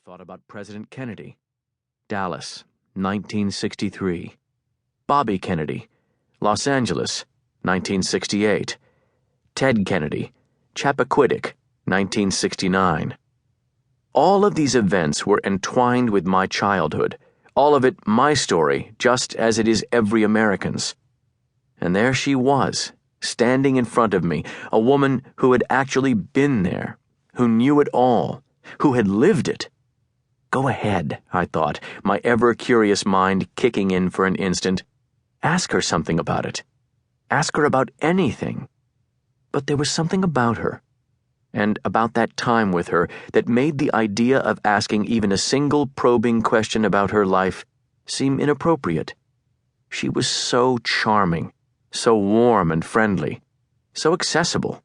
thought about President Kennedy. Dallas, 1963. Bobby Kennedy, Los Angeles, 1968. Ted Kennedy, Chappaquiddick, 1969. All of these events were entwined with my childhood, all of it my story, just as it is every American's. And there she was, standing in front of me, a woman who had actually been there, who knew it all, who had lived it. Go ahead, I thought, my ever-curious mind kicking in for an instant. Ask her something about it. Ask her about anything. But there was something about her, and about that time with her, that made the idea of asking even a single probing question about her life seem inappropriate. She was so charming, so warm and friendly, so accessible.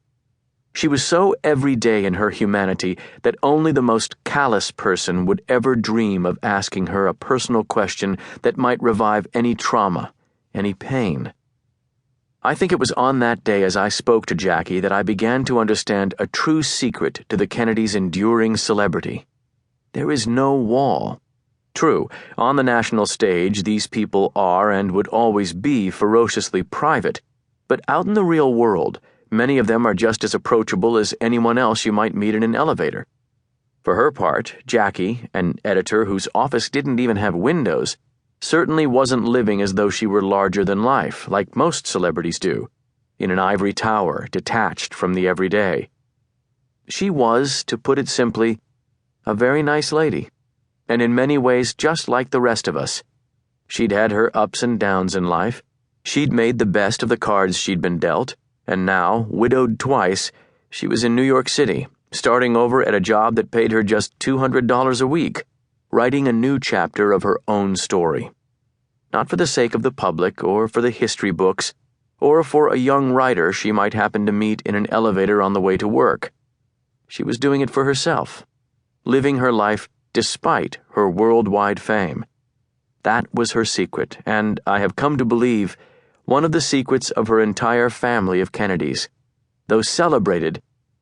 She was so everyday in her humanity that only the most callous person would ever dream of asking her a personal question that might revive any trauma, any pain. I think it was on that day as I spoke to Jackie that I began to understand a true secret to the Kennedys' enduring celebrity. There is no wall. True, on the national stage these people are and would always be ferociously private, but out in the real world, many of them are just as approachable as anyone else you might meet in an elevator. For her part, Jackie, an editor whose office didn't even have windows, certainly wasn't living as though she were larger than life, like most celebrities do, in an ivory tower detached from the everyday. She was, to put it simply, a very nice lady, and in many ways just like the rest of us. She'd had her ups and downs in life. She'd made the best of the cards she'd been dealt, and now, widowed twice, she was in New York City, starting over at a job that paid her just $200 a week, writing a new chapter of her own story. Not for the sake of the public or for the history books, or for a young writer she might happen to meet in an elevator on the way to work. She was doing it for herself, living her life despite her worldwide fame. That was her secret, and I have come to believe one of the secrets of her entire family of Kennedys. Though celebrated,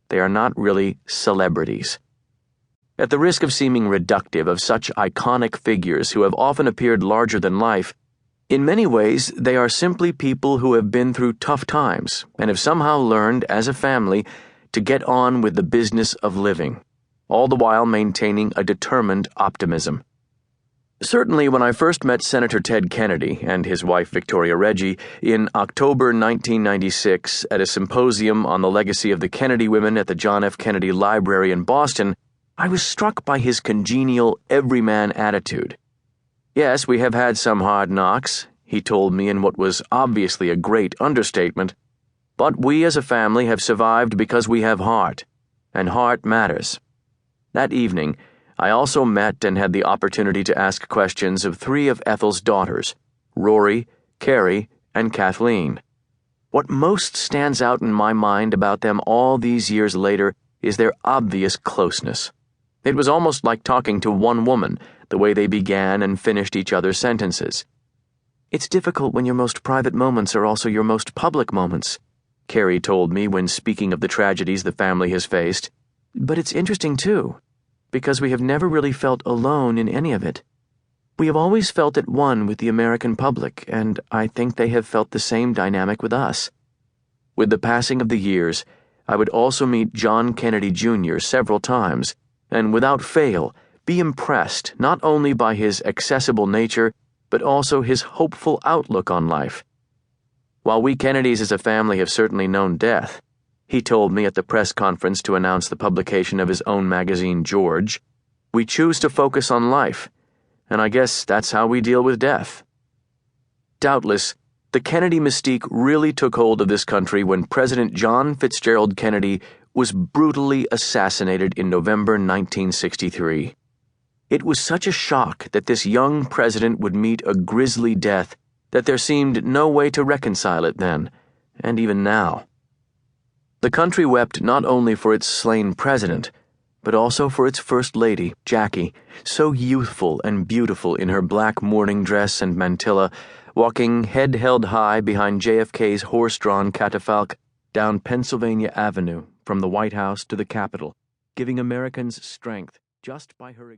they are not really celebrities. At the risk of seeming reductive of such iconic figures who have often appeared larger than life, in many ways they are simply people who have been through tough times and have somehow learned, as a family, to get on with the business of living, all the while maintaining a determined optimism. Certainly, when I first met Senator Ted Kennedy and his wife Victoria Reggie in October 1996 at a symposium on the legacy of the Kennedy women at the John F. Kennedy Library in Boston, I was struck by his congenial, everyman attitude. Yes, we have had some hard knocks, he told me in what was obviously a great understatement, but we as a family have survived because we have heart, and heart matters. That evening, I also met and had the opportunity to ask questions of three of Ethel's daughters, Rory, Carrie, and Kathleen. What most stands out in my mind about them all these years later is their obvious closeness. It was almost like talking to one woman, the way they began and finished each other's sentences. It's difficult when your most private moments are also your most public moments, Carrie told me when speaking of the tragedies the family has faced. But it's interesting, too, because we have never really felt alone in any of it. We have always felt at one with the American public, and I think they have felt the same dynamic with us. With the passing of the years, I would also meet John Kennedy Jr. several times, and without fail, be impressed not only by his accessible nature, but also his hopeful outlook on life. While we Kennedys as a family have certainly known death, he told me at the press conference to announce the publication of his own magazine, George, we choose to focus on life, and I guess that's how we deal with death. Doubtless, the Kennedy mystique really took hold of this country when President John Fitzgerald Kennedy was brutally assassinated in November 1963. It was such a shock that this young president would meet a grisly death that there seemed no way to reconcile it then, and even now. The country wept not only for its slain president, but also for its First Lady, Jackie, so youthful and beautiful in her black mourning dress and mantilla, walking head held high behind JFK's horse-drawn catafalque down Pennsylvania Avenue from the White House to the Capitol, giving Americans strength just by her existence.